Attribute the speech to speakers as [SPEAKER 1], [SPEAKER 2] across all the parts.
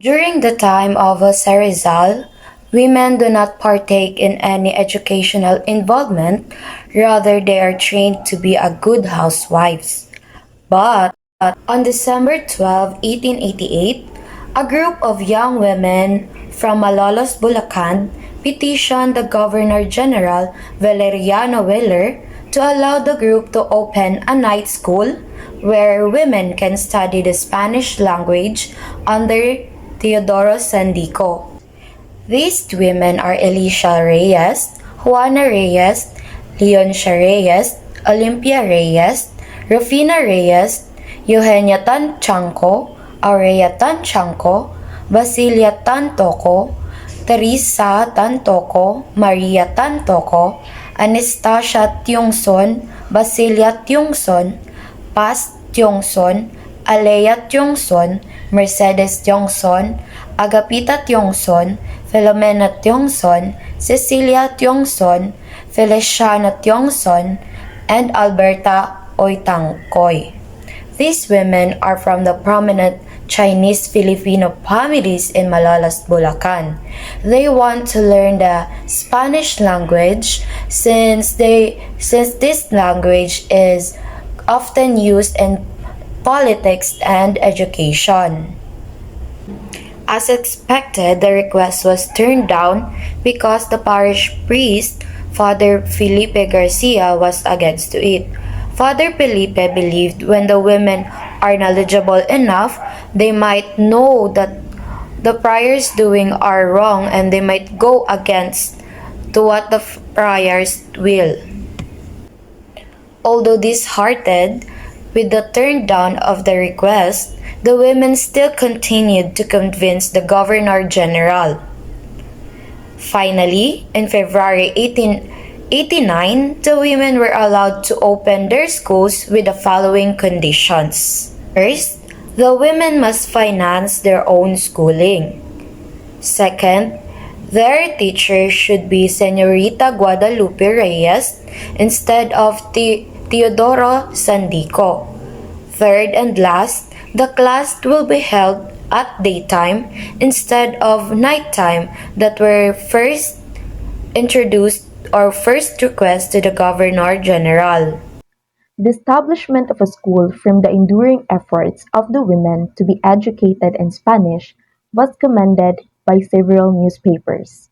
[SPEAKER 1] During the time of Jose Rizal, women do not partake in any educational involvement, rather, they are trained to be a good housewives. But on December 12, 1888, a group of young women from Malolos, Bulacan petitioned the Governor General Valeriano Wheeler to allow the group to open a night school where women can study the Spanish language under Teodoro Sandico. These women are Alicia Reyes, Juana Reyes, Leoncia Reyes, Olympia Reyes, Rufina Reyes, Eugenia Tanchanco, Aurea Tanchanco, Basilia Tantoco, Teresa Tantoco, Maria Tantoco, Anastasia Tiongson, Basilia Tiongson, Paz Tiongson, Alea Tiongson, Mercedes Tiongson, Agapita Tiongson, Filomena Tiongson, Cecilia Tiongson, Feliciana Tiongson, and Alberta Oitangcoy. These women are from the prominent Chinese Filipino families in Malolos, Bulacan. They want to learn the Spanish language since this language is often used in politics and education. As expected, the request was turned down because the parish priest, Father Felipe Garcia, was against it. Father Felipe believed when the women are knowledgeable enough, they might know that the priors doing are wrong and they might go against to what the priors will. Although disheartened with the turn down of the request, the women still continued to convince the Governor General. Finally, in February 1889, the women were allowed to open their schools with the following conditions. First, the women must finance their own schooling. Second, their teacher should be Señorita Guadalupe Reyes instead of Teodoro Sandico. Third and last, the class will be held at daytime instead of nighttime that were first introduced or first request to the Governor General.
[SPEAKER 2] The establishment of a school from the enduring efforts of the women to be educated in Spanish was commended by several newspapers.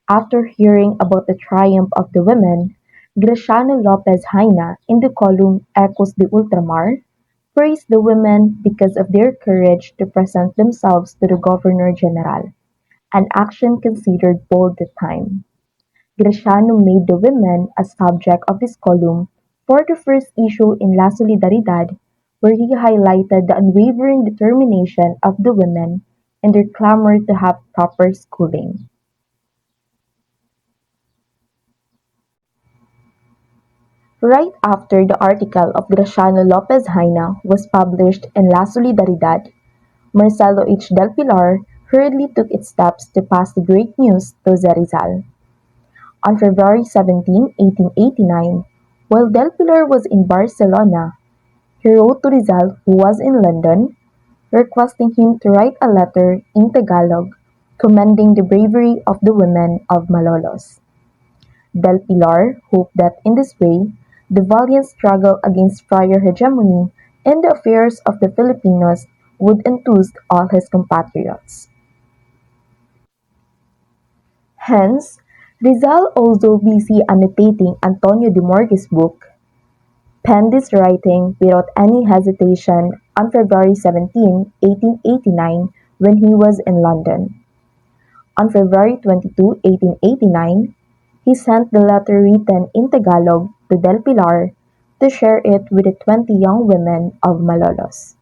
[SPEAKER 2] After hearing about the triumph of the women, Graciano Lopez Haina in the column Ecos de Ultramar praised the women because of their courage to present themselves to the Governor General, an action considered bold at the time. Graciano made the women a subject of his column for the first issue in La Solidaridad, where he highlighted the unwavering determination of the women in their clamor to have proper schooling. Right after the article of Graciano Lopez Haina was published in La Solidaridad, Marcelo H. Del Pilar hurriedly took its steps to pass the great news to Rizal. On February 17, 1889, while Del Pilar was in Barcelona, he wrote to Rizal, who was in London, requesting him to write a letter in Tagalog commending the bravery of the women of Malolos. Del Pilar hoped that in this way, the valiant struggle against friar hegemony in the affairs of the Filipinos would enthuse all his compatriots. Hence, Rizal, although busy annotating Antonio de Morgue's book, penned this writing without any hesitation on February 17, 1889, when he was in London. On February 22, 1889, he sent the letter written in Tagalog to Del Pilar to share it with the 20 young women of Malolos.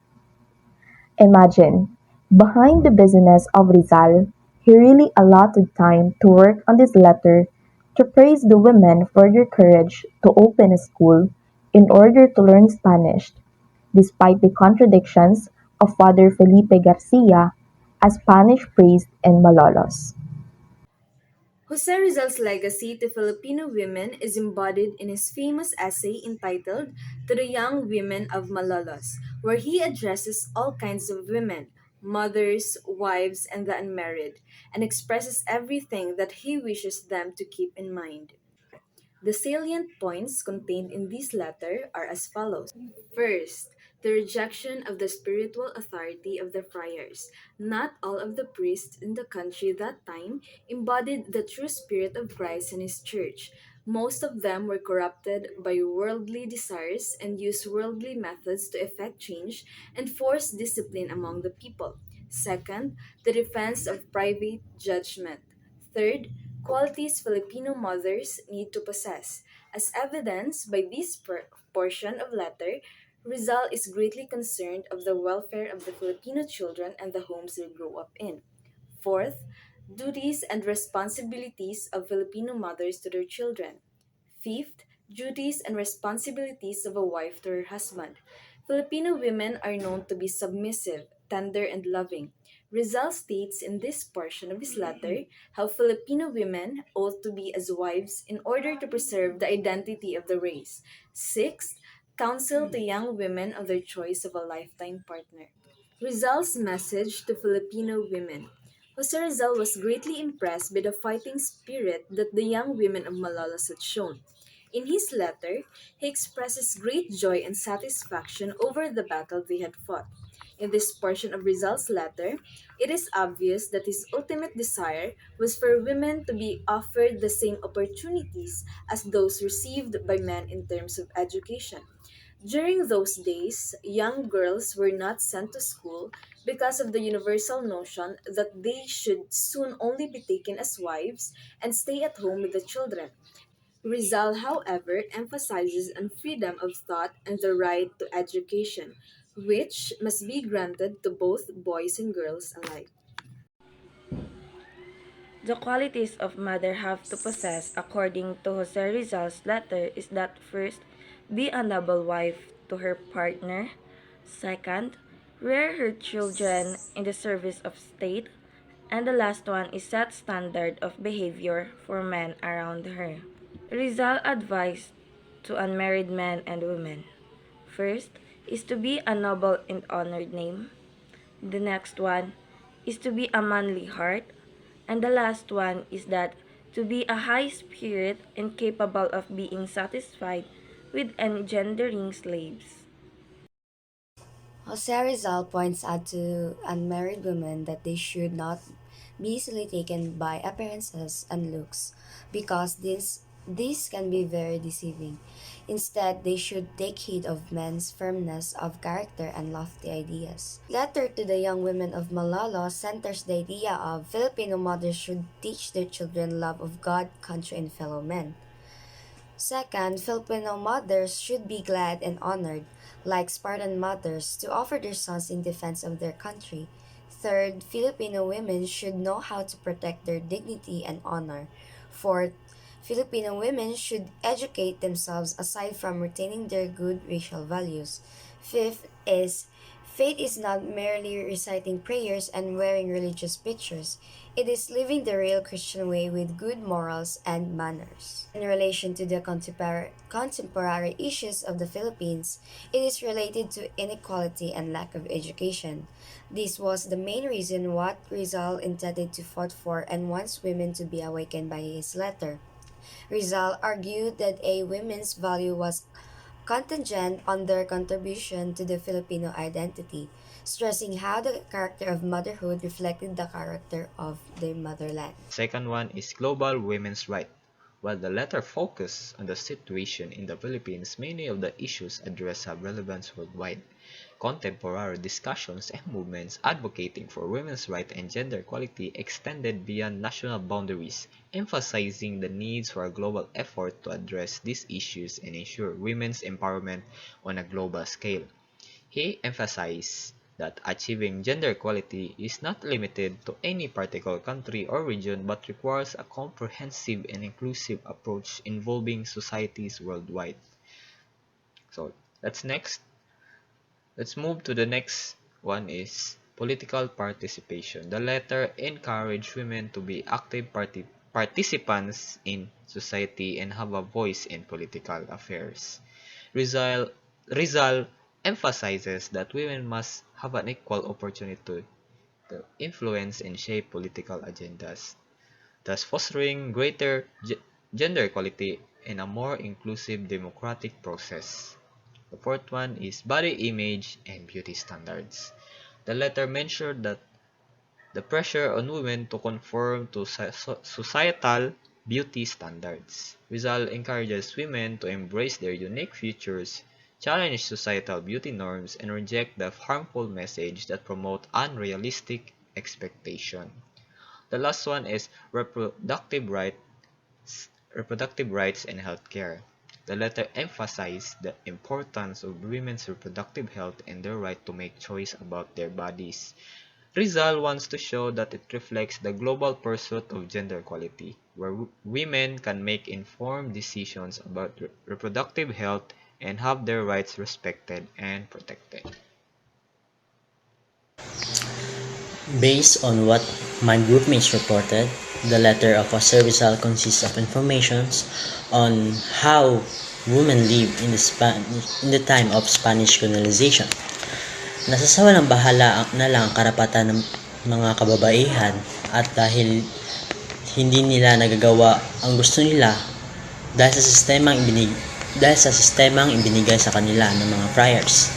[SPEAKER 2] Imagine, behind the busyness of Rizal, he really allotted time to work on this letter to praise the women for their courage to open a school in order to learn Spanish, despite the contradictions of Father Felipe Garcia, a Spanish priest in Malolos.
[SPEAKER 3] Jose Rizal's legacy to Filipino women is embodied in his famous essay entitled To the Young Women of Malolos, where he addresses all kinds of women mothers, wives, and the unmarried, and expresses everything that he wishes them to keep in mind. The salient points contained in this letter are as follows. First, the rejection of the spiritual authority of the friars. Not all of the priests in the country that time embodied the true spirit of Christ and his church. Most of them were corrupted by worldly desires and used worldly methods to effect change and force discipline among the people. Second, the defense of private judgment. Third, qualities Filipino mothers need to possess. As evidenced by this portion of letter, Rizal is greatly concerned of the welfare of the Filipino children and the homes they grow up in. Fourth, duties and responsibilities of Filipino mothers to their children. Fifth, duties and responsibilities of a wife to her husband. Filipino women are known to be submissive, tender, and loving. Rizal states in this portion of his letter how Filipino women ought to be as wives in order to preserve the identity of the race. Sixth, counsel to young women of their choice of a lifetime partner. Rizal's message to Filipino women. Jose Rizal was greatly impressed by the fighting spirit that the young women of Malolos had shown. In his letter, he expresses great joy and satisfaction over the battle they had fought. In this portion of Rizal's letter, it is obvious that his ultimate desire was for women to be offered the same opportunities as those received by men in terms of education. During those days, young girls were not sent to school because of the universal notion that they should soon only be taken as wives and stay at home with the children. Rizal, however, emphasizes on freedom of thought and the right to education, which must be granted to both boys and girls alike.
[SPEAKER 4] The qualities of mother have to possess, according to Jose Rizal's letter, is that first, be a noble wife to her partner. Second, rear her children in the service of state. And the last one is set standard of behavior for men around her. Rizal advised to unmarried men and women. First is to be a noble and honored name. The next one is to be a manly heart. And the last one is that to be a high spirit and capable of being satisfied with engendering slaves.
[SPEAKER 1] Jose Rizal points out to unmarried women that they should not be easily taken by appearances and looks because this can be very deceiving. Instead, they should take heed of men's firmness of character and lofty ideas. Letter to the young women of Malalo centers the idea of Filipino mothers should teach their children love of God, country, and fellow men. Second, Filipino mothers should be glad and honored, like Spartan mothers, to offer their sons in defense of their country. Third, Filipino women should know how to protect their dignity and honor. Fourth, Filipino women should educate themselves aside from retaining their good racial values. Fifth is faith is not merely reciting prayers and wearing religious pictures. It is living the real Christian way with good morals and manners. In relation to the contemporary issues of the Philippines, it is related to inequality and lack of education. This was the main reason what Rizal intended to fight for and wants women to be awakened by his letter. Rizal argued that a women's value was contingent on their contribution to the Filipino identity, stressing how the character of motherhood reflected the character of their motherland.
[SPEAKER 5] Second one is global women's rights. While the latter focus on the situation in the Philippines, many of the issues addressed have relevance worldwide. Contemporary discussions and movements advocating for women's rights and gender equality extended beyond national boundaries, emphasizing the needs for a global effort to address these issues and ensure women's empowerment on a global scale. He emphasized that achieving gender equality is not limited to any particular country or region but requires a comprehensive and inclusive approach involving societies worldwide. So that's next. Let's move to the next one is political participation. The letter encouraged women to be active participants in society and have a voice in political affairs. Rizal emphasizes that women must have an equal opportunity to influence and shape political agendas, thus fostering greater gender equality and a more inclusive democratic process. The fourth one is body image and beauty standards. The letter mentioned that the pressure on women to conform to societal beauty standards. Rizal encourages women to embrace their unique features, challenge societal beauty norms, and reject the harmful message that promote unrealistic expectation. The last one is reproductive rights and healthcare. The letter emphasized the importance of women's reproductive health and their right to make choice about their bodies. Rizal wants to show that it reflects the global pursuit of gender equality, where women can make informed decisions about reproductive health and have their rights respected and protected.
[SPEAKER 6] Based on what my groupmates reported, the letter of a Rizal consists of informations on how women lived in the time of Spanish colonization. Nasasawalang bahala na lang ang karapatan ng mga kababaihan at dahil hindi nila nagagawa ang gusto nila dahil sa sistemang ibinigay sa kanila ng mga friars.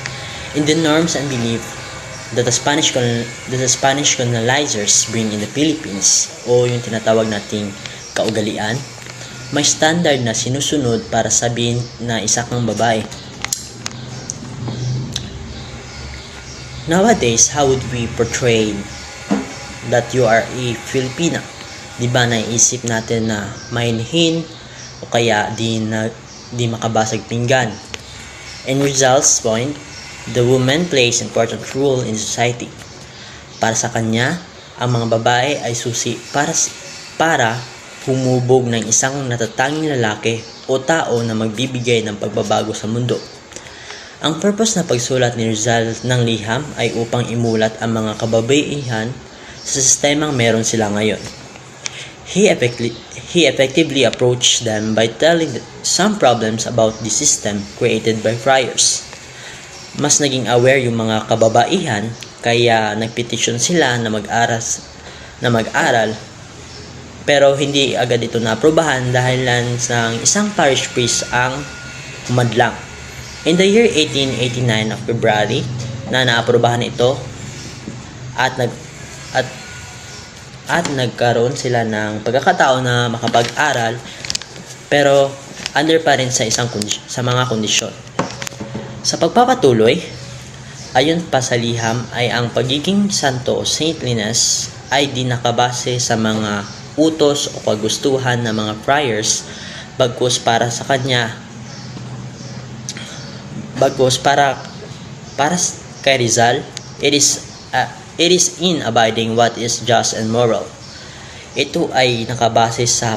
[SPEAKER 6] In the norms and belief that the Spanish colonizers bring in the Philippines o yung tinatawag nating kaugalian, may standard na sinusunod para sabihin na isa kang babae. Nowadays, how would we portray that you are a Filipina? Di ba naisip natin na mainhin o kaya di makabasag pinggan? In Rizal's point, the woman plays important role in society. Para sa kanya, ang mga babae ay susi para humubog ng isang natatanging lalaki o tao na magbibigay ng pagbabago sa mundo. Ang purpose na pagsulat ni Rizal ng liham ay upang imulat ang mga kababaihan sa sistemang meron sila ngayon. He effectively approached them by telling some problems about the system created by friars. Mas naging aware yung mga kababaihan kaya nagpetisyon sila na mag-aral pero hindi agad ito naaprubahan dahil lang sa isang parish priest ang umadlang. In the year 1889 of February na naaprubahan ito at nagkaroon sila ng pagkakataon na makapag-aral pero under pa rin sa mga kondisyon. Sa pagpapatuloy, ayon pa sa liham ay ang pagiging santo o saintliness ay di nakabase sa mga utos o kagustuhan ng mga friars bagkus para kay Rizal, it is in abiding what is just and moral. Ito ay nakabase sa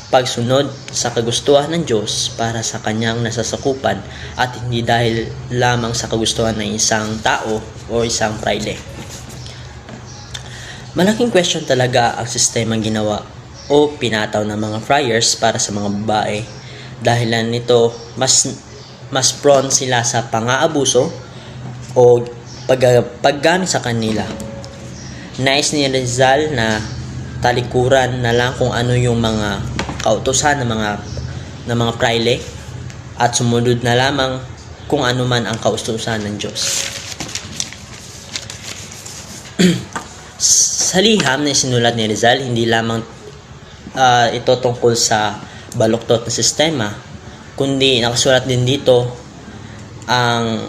[SPEAKER 6] pagsunod sa kagustuhan ng Diyos para sa kanyang nasasakupan at hindi dahil lamang sa kagustuhan ng isang tao o isang praile. Malaking question talaga ang sistemang ginawa o pinataw ng mga friars para sa mga babae. Dahilan nito, mas prone sila sa pang-aabuso o paggamit sa kanila. Nais ni Rizal na talikuran na lang kung ano yung mga kautusan ng mga praile at sumunod na lamang kung ano man ang kautusan ng Diyos. Sa liham na sinulat ni Rizal, hindi lamang ito tungkol sa baluktot na sistema, kundi nakasulat din dito ang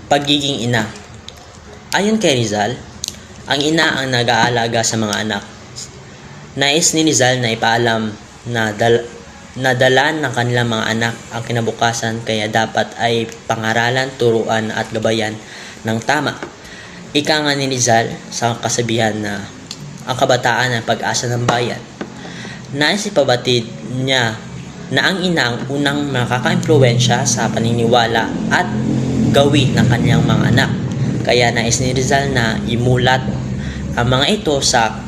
[SPEAKER 6] pagiging ina. Ayon kay Rizal, ang ina ang nag-aalaga sa mga anak. Nais ni Rizal na ipaalam na dalan ng kanilang mga anak ang kinabukasan kaya dapat ay pangaralan, turuan at gabayan ng tama. Ika nga ni Rizal sa kasabihan na ang kabataan ang pag-asa ng bayan. Nais ipabatid niya na ang ina ang unang makaka-impluwensya sa paniniwala at gawin ng kanyang mga anak. Kaya nais ni Rizal na imulat ang mga ito sa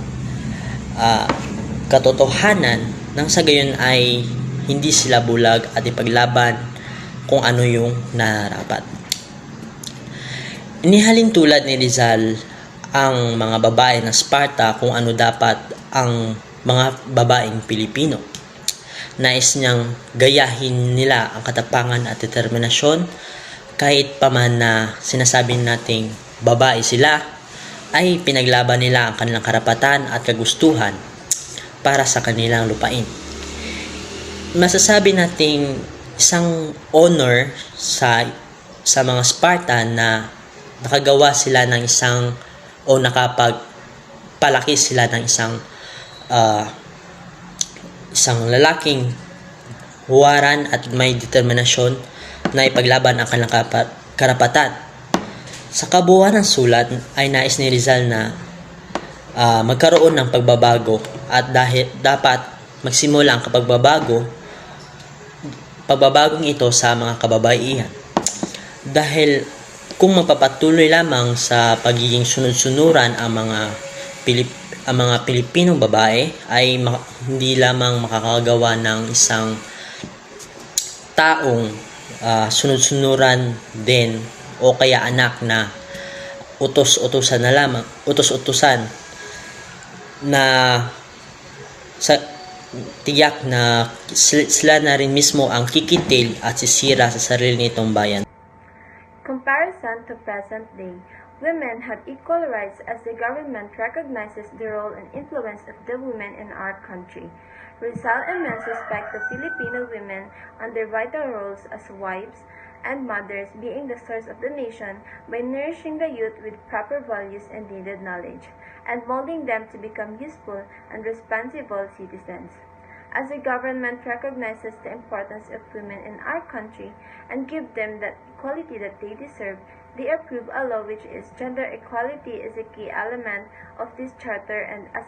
[SPEAKER 6] katotohanan nang sa gayon ay hindi sila bulag at ipaglaban kung ano yung nararapat. Inihalin tulad ni Rizal ang mga babae ng Sparta kung ano dapat ang mga babaeng Pilipino. Nais niyang gayahin nila ang katapangan at determinasyon kahit pa man na sinasabi nating babae sila, ay pinaglaban nila ang kanilang karapatan at kagustuhan para sa kanilang lupain. Masasabi nating isang honor sa mga Spartan na nakagawa sila ng isang o nakapagpalaki sila ng uh, isang lalaking huwaran at may determinasyon na ipaglaban ang kanilang karapatan. Sa kabuuan ng sulat ay nais ni Rizal na magkaroon ng pagbabago at dahil dapat magsimula ang pagbabagong ito sa mga kababaihan. Dahil kung magpapatuloy lamang sa pagiging sunod-sunuran ang mga Pilipinong babae ay hindi lamang makakagawa ng isang taong sunod-sunuran din o kaya anak na utos-utusan na sa tiyak na sila na rin mismo ang kikitil at sisira sa sarili nitong bayan.
[SPEAKER 4] Comparison to present day, women have equal rights as the government recognizes the role and influence of the women in our country. Rizal immense respect to Filipino women on their vital roles as wives and mothers, being the source of the nation by nourishing the youth with proper values and needed knowledge, and molding them to become useful and responsible citizens. As the government recognizes the importance of women in our country and give them that equality that they deserve, they approve a law which is gender equality is a key element of this charter, and as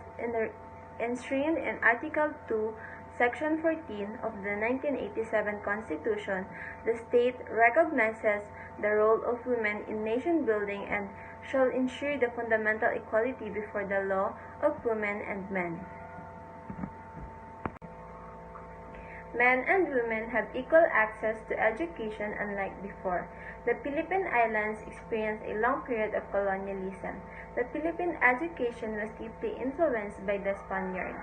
[SPEAKER 4] enshrined in Article 2, Section 14 of the 1987 Constitution, the state recognizes the role of women in nation building and shall ensure the fundamental equality before the law of women and men. Men and women have equal access to education unlike before. The Philippine Islands experienced a long period of colonialism. The Philippine education was deeply influenced by the Spaniards.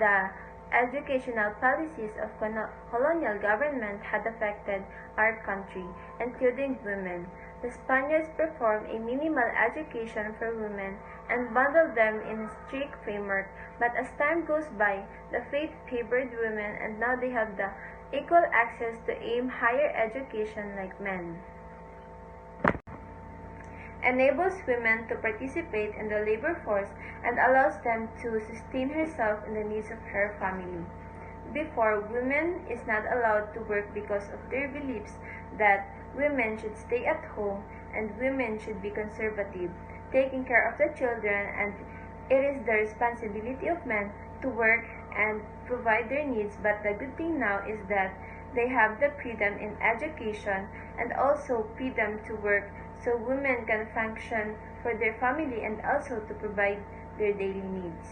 [SPEAKER 4] The educational policies of colonial government had affected our country, including women. The Spaniards performed a minimal education for women and bundled them in a strict framework, but as time goes by, the faith favored women and now they have the equal access to aim higher education like men. Enables women to participate in the labor force and allows them to sustain herself and the needs of her family. Before, women is not allowed to work because of their beliefs that women should stay at home and women should be conservative, taking care of the children, and it is the responsibility of men to work and provide their needs. But the good thing now is that they have the freedom in education and also freedom to work, so women can function for their family and also to provide their daily needs.